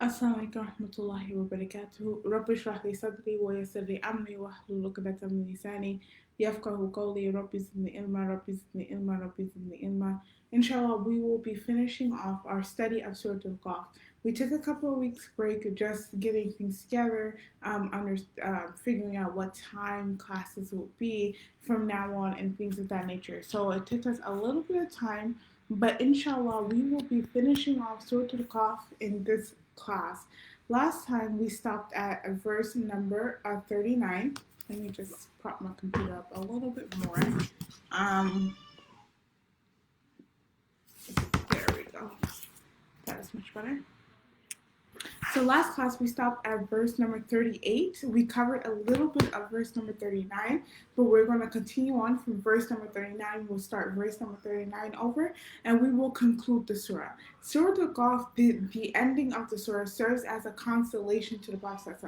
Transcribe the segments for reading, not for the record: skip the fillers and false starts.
السلام عليكم ورحمة الله وبركاته رب اشرح لي صدري ويسر لي أمري واحلل عقدة من لساني يفقه قولي رب زدني علما رب زدني علما رب زدني علما. Inshallah, we will be finishing off our study of Surah Qaf. We took a couple of weeks break just getting things together, figuring out what time classes will be from now on and things of that nature. So it took us a little bit of time, but inshallah, we will be finishing off Surah Qaf in this class. Last time we stopped at verse number 39. Let me just prop my computer up a little bit more. There we go. That is much better. So last class we stopped at verse number 38. We covered a little bit of verse number 39, but we're going to continue on from verse number 39. We'll start verse number 39 over, and we will conclude the surah. Surah Qaf, the ending of the surah, serves as a consolation to the Prophet.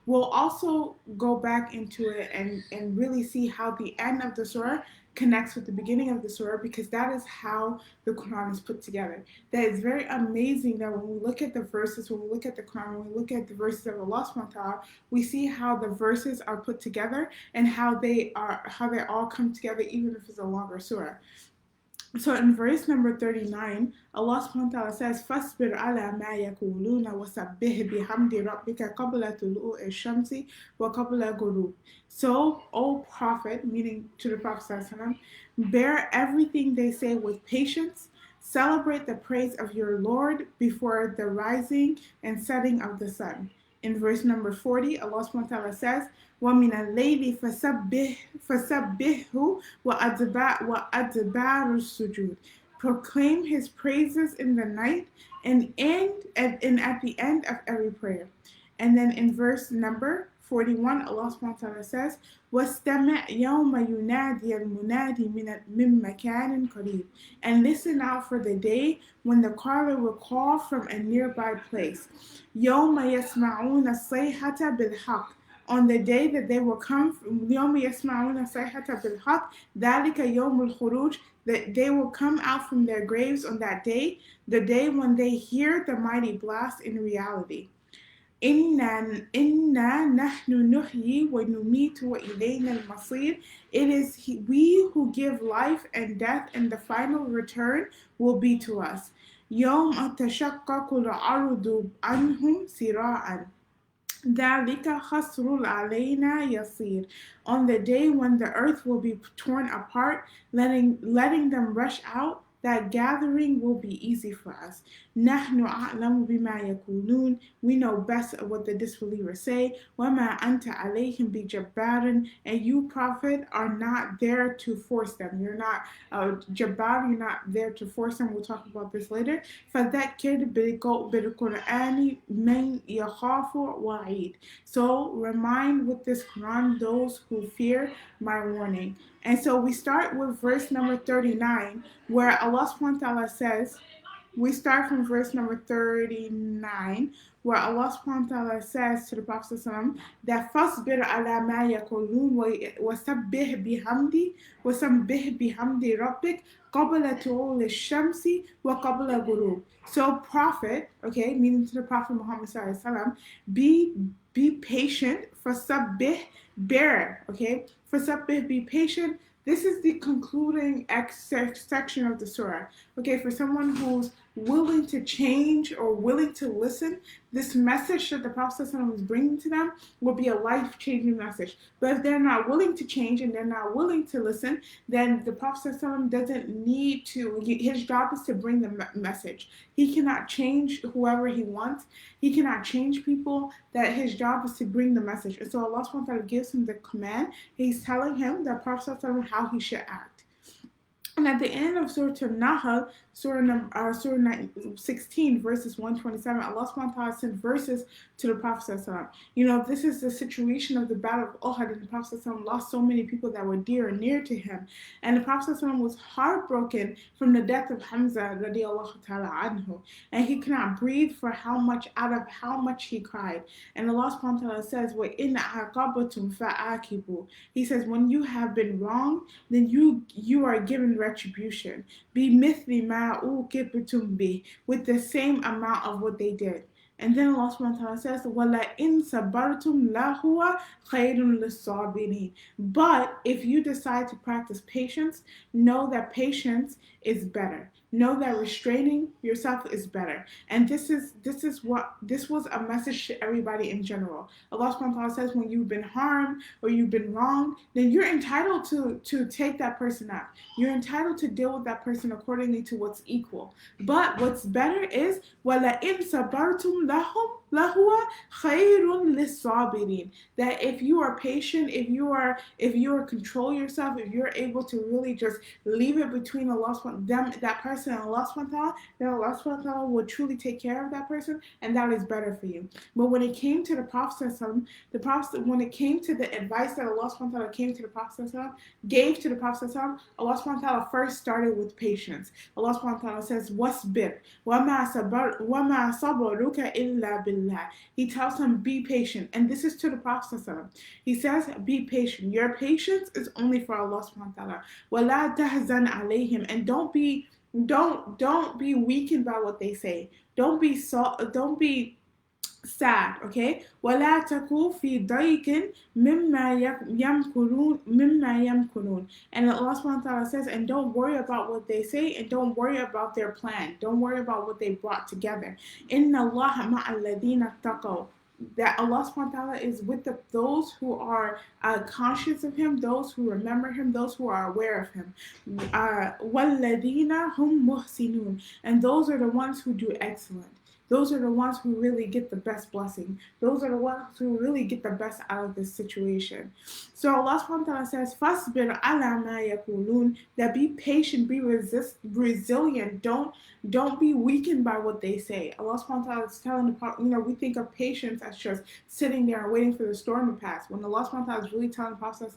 We'll also go back into it and really see how the end of the surah connects with the beginning of the surah, because that is how the Quran is put together. That is very amazing that when we look at the verses, when we look at the Quran, when we look at the verses of Allah subhanahu wa ta'ala, we see how the verses are put together and how they all come together, even if it's a longer surah. So in verse number 39, Allah subhanahu wa ta'ala says, فَاصْبِرْ عَلَى مَا يَقُولُونَ وَسَبِّحْ بِحَمْدِ رَبِّكَ قَبْلَ طُلُوعِ الشَّمْسِ وَقَبْلَ غُرُوبِ. So, O Prophet, meaning to the Prophet, bear everything they say with patience, celebrate the praise of your Lord before the rising and setting of the sun. In verse number 40, Allah subhanahu wa ta'ala says, وَمِنَ اللَّيْلِ فَسَبِّحْهُ وَأَدْبَارُ السُّجُودِ. Proclaim his praises in the night and at the end of every prayer. And then in verse number 41, Allah subhanahu wa ta'ala says, وَاسْتَمِعْ يَوْمَ يُنَادِي الْمُنَادِ مِنْ مَكَانٍ قَرِيبٍ. And listen out for the day when the caller will call from a nearby place. يَوْمَ يَسْمَعُونَ الصَّيْحَةَ بِالْحَقِّ. On the day that they will come, يَوْمَ يَسْمَعُونَ الصَّيْحَةَ بِالْحَقِّ ذَلِكَ يَوْمُ الْخُرُوجِ. That they will come out from their graves on that day, the day when they hear the mighty blast in reality. إِنَّا نَحْنُ نُحْيِي وَنُمِيتُ وَإِلَيْنَا الْمَصِيرُ. It is we who give life and death, and the final return will be to us. يَوْمَ تَشَقَّقُ الْأَرْضُ عَنْهُمْ سِرَاعًا. ذَلِكَ خَسْرٌ عَلَيْنَا يَسِيرٌ. On the day when the earth will be torn apart, letting them rush out, that gathering will be easy for us. نَحْنُ أَعْلَمُ بِمَا يَقُولُونَ. We know best of what the disbelievers say. وَمَا أَنْتَ عَلَيْهِمْ بِجَبَّارٍ. And you, Prophet, are not there to force them. You're not Jabbar, you're not there to force them. We'll talk about this later. فَذَكِّرْ بِالْقُرْآنِ مَنْ يَخَافُ وَعِيدٍ. So remind with this Quran those who fear my warning. And so we start with verse number 39, where Allah subhanahu wa ta'ala says, we start from verse number 39, where Allah subhanahu wa ta'ala says to the Prophet that فَاصْبِرْ عَلَى مَا يَقُولُونَ وَسَبِّحْ بِحَمْدِ رَبِّكَ قَبْلَ طُلُوعِ الشَّمْسِ وَقَبْلَ غُرُوبِ. So Prophet, okay, meaning to the Prophet Muhammad sallallahu alaihi wasallam, be patient. For sabbih, bear, okay? For sabbih, be patient. This is the concluding section of the surah. Okay, for someone who's willing to change or willing to listen, this message that the Prophet was bringing to them will be a life-changing message. But if they're not willing to change and they're not willing to listen, then the Prophet doesn't need to. His job is to bring the message. He cannot change whoever he wants. He cannot change people. That his job is to bring the message. And so Allah subhanahu wa ta'ala gives him the command. He's telling him, the Prophet, how he should act. And at the end of Surah Nahl, Surah 16, verses 127, Allah subhanahu wa ta'ala sent verses to the Prophet. You know, this is the situation of the Battle of Uhud, and the Prophet lost so many people that were dear and near to him. And the Prophet was heartbroken from the death of Hamza radiallahu ta'ala anhu. And he could not breathe for out of how much he cried. And Allah subhanahu wa ta'ala says, وَإِنْ عَقَبَتُمْ فَعَاقِبُوا. He says, when you have been wrong, then you are given retribution. بِمِثْلِ مَا أُوقِبْتُمْ بِهِ. With the same amount of what they did. And then Allah subhanahu wa ta'ala says, وَلَئِن صَبَرْتُمْ لَهُوَ خَيْرٌ لِلصَّابِرِينَ. But if you decide to practice patience, know that patience is better. Know that restraining yourself is better. And this was a message to everybody in general. Allah subhanahu wa ta'ala says, when you've been harmed or you've been wronged, then you're entitled to take that person out. You're entitled to deal with that person accordingly to what's equal. But what's better is وَلَئِن صَبَرْتُمْ لَهُوَ خَيْرٌ لِلصَّابِرِينَ. That if you are patient, if you are control yourself, if you're able to really just leave it between that person and Allah subhanahu wa ta'ala, then Allah subhanahu wa ta'ala will truly take care of that person, and that is better for you. But when it came to the Prophet, when it came to the advice that Allah subhanahu wa ta'ala gave to the Prophet, Allah subhanahu wa ta'ala first started with patience. Allah subhanahu wa ta'ala says, "Wasbir, wama sabruka illa billah." He tells him, be patient. And this is to the Prophet. He says, be patient. Your patience is only for Allah subhanahu wa ta'ala. وَلَا تَحْزَنْ عَلَيْهِمْ. And don't be weakened by what they say. Don't be sad, okay? وَلَا تَكُوا فِي ضَيْقٍ مِمَّا يَمْكُرُونَ. And Allah subhanahu wa ta'ala says, and don't worry about what they say, and don't worry about their plan. Don't worry about what they brought together. إِنَّ اللَّهَ مَعَ الَّذِينَ اتَّقَوْا. That Allah subhanahu wa ta'ala is with those who are conscious of Him, those who remember Him, those who are aware of Him. وَالَّذِينَ هُمْ مُحْسِنُونَ. And those are the ones who do excellent. Those are the ones who really get the best blessing. Those are the ones who really get the best out of this situation. So Allah subhanahu wa ta'ala says, فَاصْبِرْ عَلَى مَا يَقُولُونَ. That be patient, be resilient. Don't be weakened by what they say. Allah subhanahu wa ta'ala is telling the we think of patience as just sitting there and waiting for the storm to pass. When Allah subhanahu wa ta'ala is really telling the Prophet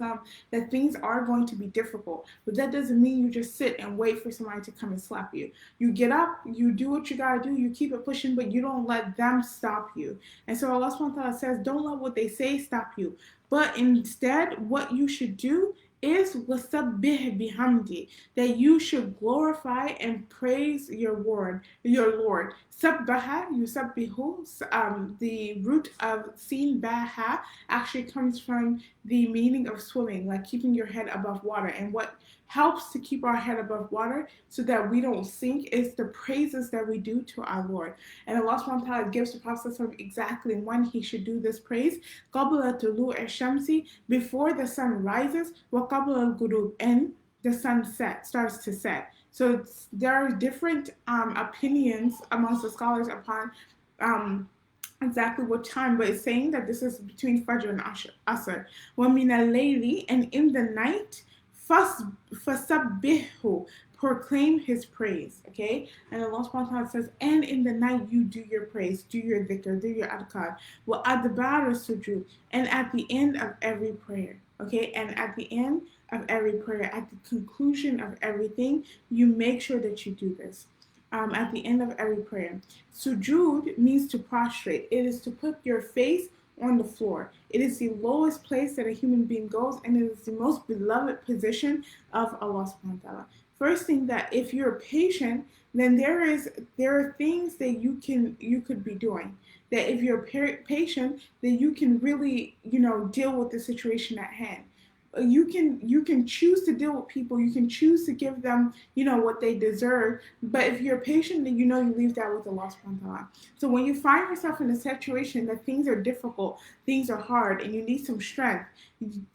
that things are going to be difficult. But that doesn't mean you just sit and wait for somebody to come and slap you. You get up, you do what you gotta do, you keep it pushing, but you don't let them stop you. And so Allah subhanahu wa ta'ala says, don't let what they say stop you. But instead, what you should do is wasabbih bihamdi, that you should glorify and praise your Lord. Sabbaha, yusabbihu, the root of sin baha actually comes from the meaning of swimming, like keeping your head above water. And what helps to keep our head above water so that we don't sink is the praises that we do to our Lord. And Allah subhanahu wa ta'ala gives the Prophet exactly when he should do this praise. قَبْلَ طُلُوعِ الشَّمْسِ, before the sun rises, وَقَبْلَ الْغُرُوبِ, and the sun starts to set. So there are different opinions amongst the scholars upon exactly what time, but it's saying that this is between Fajr and Asr. وَمِنَ اللَّيْلِ, and in the night, فَسَبِّحْهُ, proclaim his praise, okay? And Allah subhanahu wa ta'ala says, and in the night you do your praise, do your dhikr, do your adhkar, وَأَدْبَارَ السُّجُودِ, and at the end of every prayer, okay? And at the end of every prayer, at the conclusion of everything, you make sure that you do this. At the end of every prayer. Sujood means to prostrate. It is to put your face on the floor. It is the lowest place that a human being goes, and it is the most beloved position of Allah subhanahu wa ta'ala. First thing, that if you're patient, then there are things that you could be doing. That if you're patient, then you can really deal with the situation at hand. You can choose to deal with people. You can choose to give them, what they deserve. But if you're patient, then you leave that with Allah subhanahu wa ta'ala. So when you find yourself in a situation that things are difficult, things are hard, and you need some strength,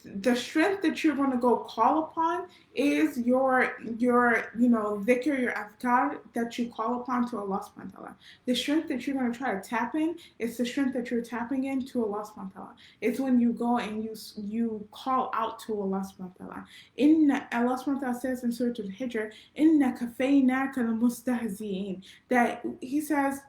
the strength that you're going to go call upon is your dhikr, your adhkar that you call upon to Allah subhanahu wa ta'ala. The strength that you're going to try to tap in is the strength that you're tapping in to Allah subhanahu wa ta'ala. It's when you go and you call out to Allah subhanahu wa ta'ala. Allah subhanahu wa ta'ala says in Surah Al-Hijr, إِنَّ كَفَيْنَاكَ الْمُسْتَهْزِئِينَ, that He says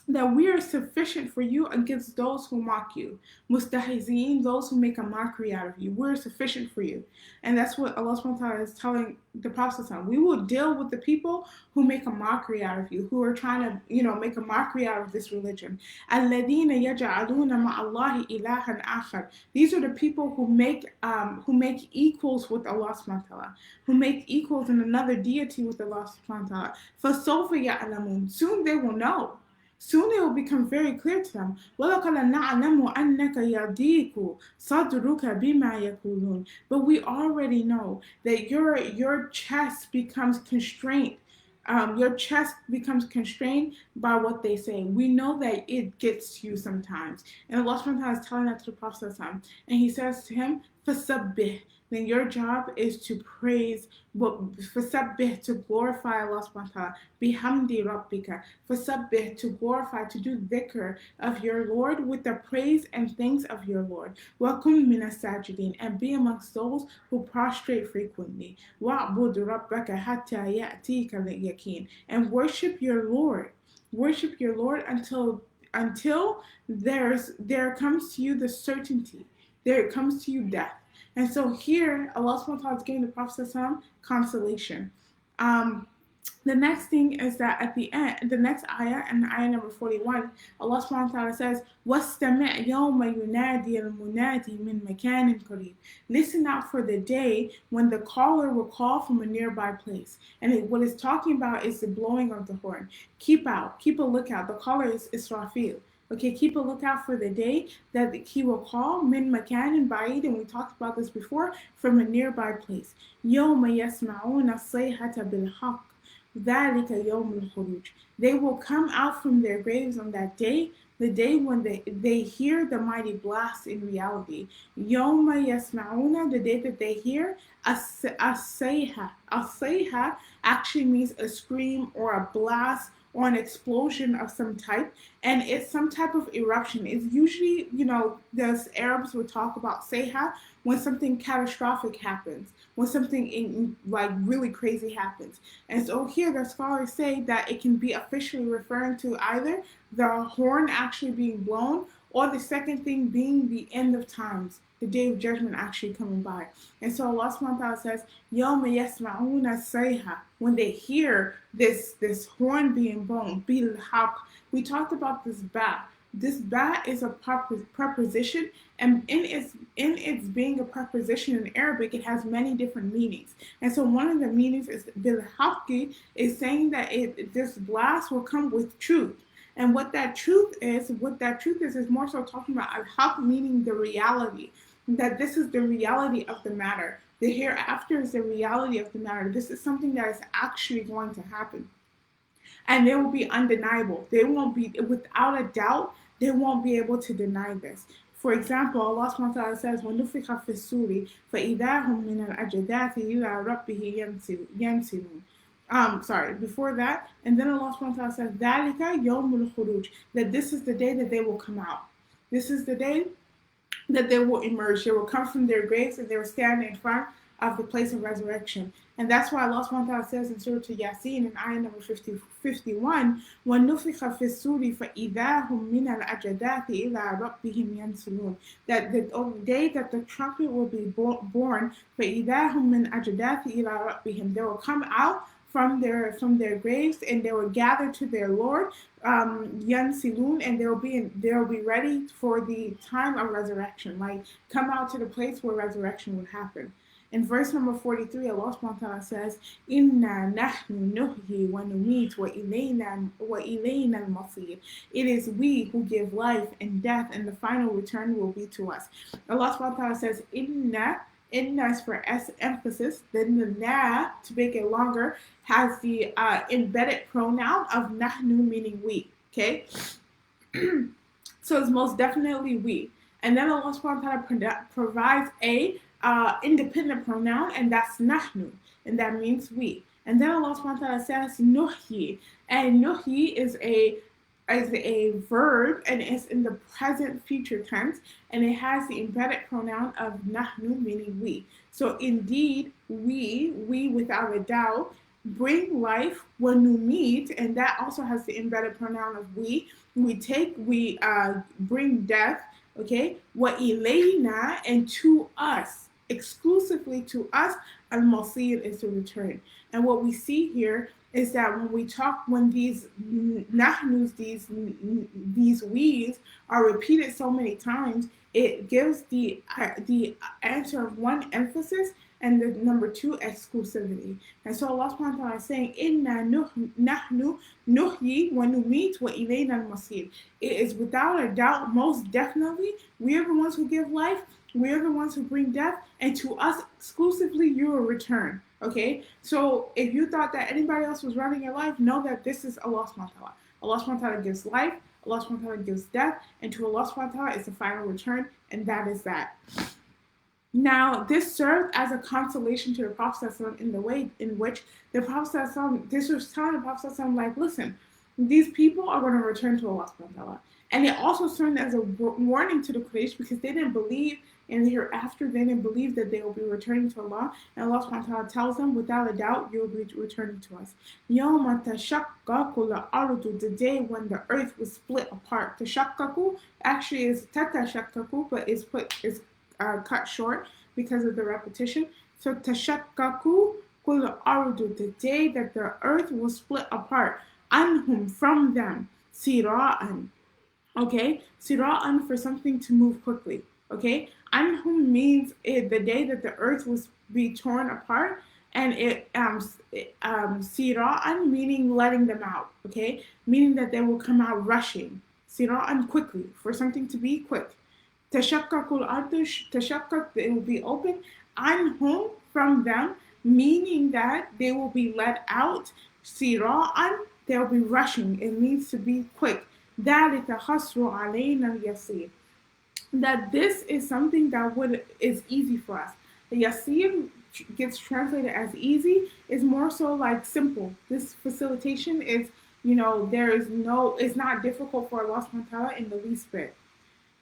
that we are sufficient for you against those who mock you. Mustahizeen, those who make a mockery out of you. We're sufficient for you. And that's what Allah subhanahu wa ta'ala is telling the Prophet. We will deal with the people who make a mockery out of you, who are trying to, make a mockery out of this religion. الَّذِينَ يَجْعَلُونَ مَعَ اللَّهِ إِلَهًا آخَرَ. These are the people who make equals with Allah subhanahu wa ta'ala, who make equals in another deity with Allah subhanahu wa ta'ala. فَسَوْفَ يَعْلَمُونَ. Soon they will know. Soon it will become very clear to them. وَلَقَدْ نَعْلَمُ أَنَّكَ يَضِيقُ صَدْرُكَ بِمَا يَقُولُونَ. But we already know that your chest becomes constrained. Your chest becomes constrained by what they say. We know that it gets to you sometimes. And Allah subhanahu wa ta'ala is telling that to the Prophet, and he says to him, فَسَبِّهْ. Then your job is to praise, فَسَبِّهْ, to glorify Allah subhanahu wa ta'ala, bihamdi rabbika, فَسَبِّهْ, to glorify, to do dhikr of your Lord with the praise and thanks of your Lord. وَكُن مِنَ السَّاجِدِينَ, and be amongst those who prostrate frequently. وَاعْبُدْ رَبَّكَ حَتَّى يَأْتِيكَ الْيَقِينُ, and worship your Lord. Worship your Lord until there comes to you the certainty. There comes to you death. And so here, Allah subhanahu wa ta'ala is giving the Prophet consolation. The next thing is that at the end, the next ayah, and ayah number 41, Allah subhanahu wa ta'ala says, وَاسْتَمِعْ يَوْمَ يُنَادِي الْمُنَادِي مِنْ مَكَانٍ قَرِيبٍ. Listen out for the day when the caller will call from a nearby place. And what it's talking about is the blowing of the horn. Keep a lookout. The caller is Israfil. Okay, keep a lookout for the day that he will call min makan ba'id, and we talked about this before, from a nearby place. يَوْمَ يَسْمَعُونَ الصَّيْحَةَ بِالْحَقِّ ذَلِكَ يَوْمُ الْخُرُوجِ. They will come out from their graves on that day, the day when they hear the mighty blast in reality. يَوْمَ يَسْمَعُونَ, the day that they hear الصَّيْحَةَ. الصَّيْحَةَ actually means a scream or a blast or an explosion of some type, and it's some type of eruption. It's usually, the Arabs would talk about sayha when something catastrophic happens, when something like really crazy happens. And so here the scholars say that it can be officially referring to either the horn actually being blown, or the second thing being the end of times, the day of judgment actually coming by. And so Allah subhanahu wa ta'ala says, يَوْمَ يَسْمَعُونَ الصَّيْحَةَ, when they hear this horn being blown, بِالْحَقِّ. We talked about this ba. This ba is a preposition, and in its being a preposition in Arabic, it has many different meanings. And so one of the meanings is bil-haqqi, is saying that this blast will come with truth. And what that truth is more so talking about al-haq, meaning the reality, that this is the reality of the matter. The hereafter is the reality of the matter. This is something that is actually going to happen. And they will be undeniable. They won't be, without a doubt, they won't be able to deny this. For example, Allah subhanahu wa ta'ala says, وَنُفِخَ فِي السُّورِ فَإِذَا هُمْ مِنَ الْأَجْدَاثِ إِلَىٰ رَبِّهِ يَنْسِلُونَ. Before that, and then Allah subhanahu wa ta'ala says, ذَلِكَ يَوْمُ الْخُرُوجِ, that this is the day that they will come out. This is the day that they will emerge. They will come from their graves and they will stand in front of the place of resurrection. And that's why Allah subhanahu wa ta'ala says in Surah Yasin in ayah number 51, وَنُفِخَ فِي السُّورِ فَإِذَا هُمْ مِنَ الْأَجْدَاثِ إِلَىٰ رَبِّهِمْ يَنْسِلُونَ. That the day that the trumpet will be born, فَإِذَا هُمْ مِنَ الْأَجْدَاثِ إِلَىٰ رَبِّهِمْ, they will come out from their graves and they will gather to their Lord, yansilun, and they'll be ready for the time of resurrection, like come out to the place where resurrection would happen. In verse number 43, Allah subhanahu wa ta'ala says, Inna nahnu nuhyi wa numeet wa ilayna al-masir. It is we who give life and death, and the final return will be to us. Allah subhanahu wa ta'ala says, Inna is for emphasis. Then the na, to make it longer, has the embedded pronoun of nahnu, meaning we. Okay? So it's most definitely we. And then Allah subhanahu wa ta'ala provides a independent pronoun, and that's nahnu, and that means we. And then Allah subhanahu wa ta'ala says nuhyi, and nuhyi is a verb, and it's in the present future tense, and it has the embedded pronoun of nahnu, meaning we. So indeed, we without a doubt bring life when we meet, and that also has the embedded pronoun of we bring death, okay, wa ilayna, and to us, exclusively to us, al-masir is to return. And what we see here is that when these nahnus, these we's are repeated so many times, it gives the answer of one emphasis and the number 2, exclusivity. And so Allah subhanahu wa ta'ala is saying, Inna nahnu nuhyi wa numit wa ilayna al-masir. It is without a doubt, most definitely, we are the ones who give life, we are the ones who bring death, and to us exclusively you will return. Okay? So if you thought that anybody else was running your life, know that this is Allah subhanahu wa ta'ala. Allah subhanahu wa ta'ala gives life, Allah subhanahu wa ta'ala gives death, and to Allah subhanahu wa ta'ala is the final return, and that is that. Now, this served as a consolation to the Prophet in the way in which the Prophet, this was telling the Prophet, like, listen, these people are going to return to Allah subhanahu wa ta'ala. And it also served as a warning to the Quraysh because they didn't believe in the hereafter, they didn't believe that they will be returning to Allah. And Allah subhanahu wa ta'ala tells them, without a doubt, you will be returning to us. يَوْمَ تَشَقَّقُ الْأَرْضُ, the day when the earth was split apart. Tashaqqaqu actually is tatashaqqaqu, but is cut short because of the repetition. So tashaqqaqu kul ardu, the day that the earth was split apart, anhum, from them, sira'an. Okay, sira'an, for something to move quickly. Okay, anhum means the day that the earth was be torn apart, and sira'an meaning letting them out. Okay, meaning that they will come out rushing. Sira'an, quickly, for something to be quick. Tashaqqaqul ardu, tashaqqaq, it will be open, anhum, from them, meaning that they will be let out. Sira'an, they'll be rushing. It means to be quick. ذَلِكَ خَسْرُ عَلَيْنَا الْيَسِيرُ, that this is something that is easy for us. The yasir gets translated as easy, is more so like simple. This facilitation is, it's not difficult for Allah subhanahu wa ta'ala in the least bit.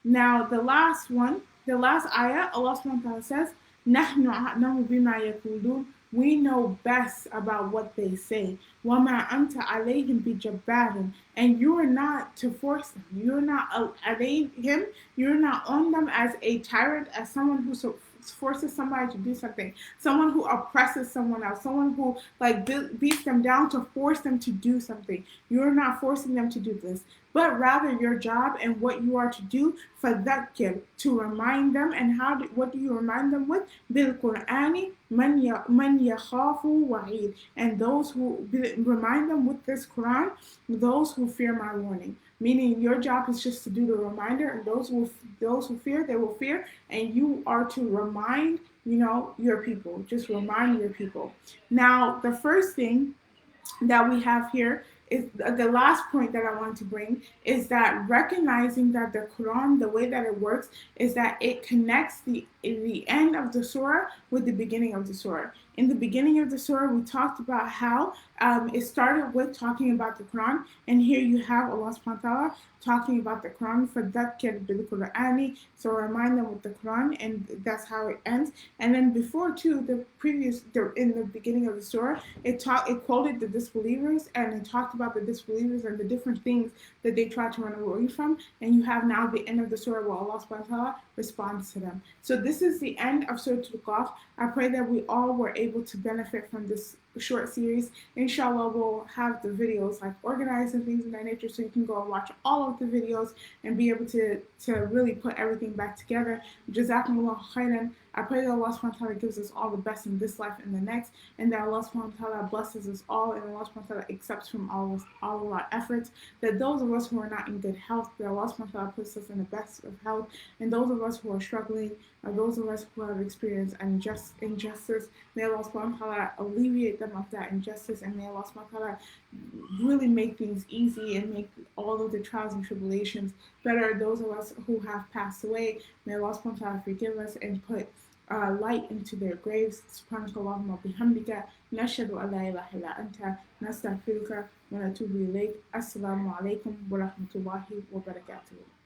Now, the last ayah, Allah subhanahu wa ta'ala says, نَحْنُ أَعْلَمُ بِمَا يَقُولُونَ, we know best about what they say. وَمَا أَنْتَ عَلَيْهِمْ بِجَبَّارٍ, and you are not to force them. You're not alayhim, you're not on them as a tyrant, as someone who forces somebody to do something, someone who oppresses someone else, someone who beats them down to force them to do something. You're not forcing them to do this, but rather your job and what you are to do, فَذَكِّرْ, to remind them. And what do you remind them with? بِالْقُرْآنِ مَنْ يَخَافُ وَعِيدٍ, and those who remind them with this Quran, those who fear my warning. Meaning your job is just to do the reminder, and those who fear, they will fear, and you are to remind, your people. Just remind your people. Now, the first thing that we have here is the last point that I want to bring is that recognizing that the Quran, the way that it works, is that it connects the end of the surah with the beginning of the surah. In the beginning of the surah, we talked about how it started with talking about the Quran, and here you have Allah subhanahu wa ta'ala talking about the Quran, فَذَكِّرْ بِالْقُرْآنِ, so remind them with the Quran, and that's how it ends. And then before too, in the beginning of the surah, it quoted the disbelievers, and it talked about the disbelievers and the different things that they try to run away from, and you have now the end of the surah where Allah subhanahu wa ta'ala responds to them. So this is the end of Surah Qaf. I pray that we all were able to benefit from this short series. Inshallah, we'll have the videos organized and things of that nature, so you can go and watch all of the videos and be able to really put everything back together. Jazakumullah khairan. I pray that Allah subhanahu wa ta'ala gives us all the best in this life and the next, and that Allah subhanahu wa ta'ala blesses us all, and Allah subhanahu wa ta'ala accepts from all of our efforts. That those of us who are not in good health, that Allah subhanahu wa ta'ala puts us in the best of health, and those of us who are struggling, or those of us who have experienced injustice, may Allah subhanahu wa ta'ala alleviate them of that injustice, and may Allah subhanahu wa ta'ala really make things easy and make all of the trials and tribulations better. Those of us who have passed away, may Allah subhanahu wa ta'ala forgive us and put light into their graves. Subhanakallahumma bihamdika, nashhadu an la ilaha illa anta, nastaghfiruka wa natubu ilayk. Assalamu alaikum wa rahmatullahi wa barakatuh.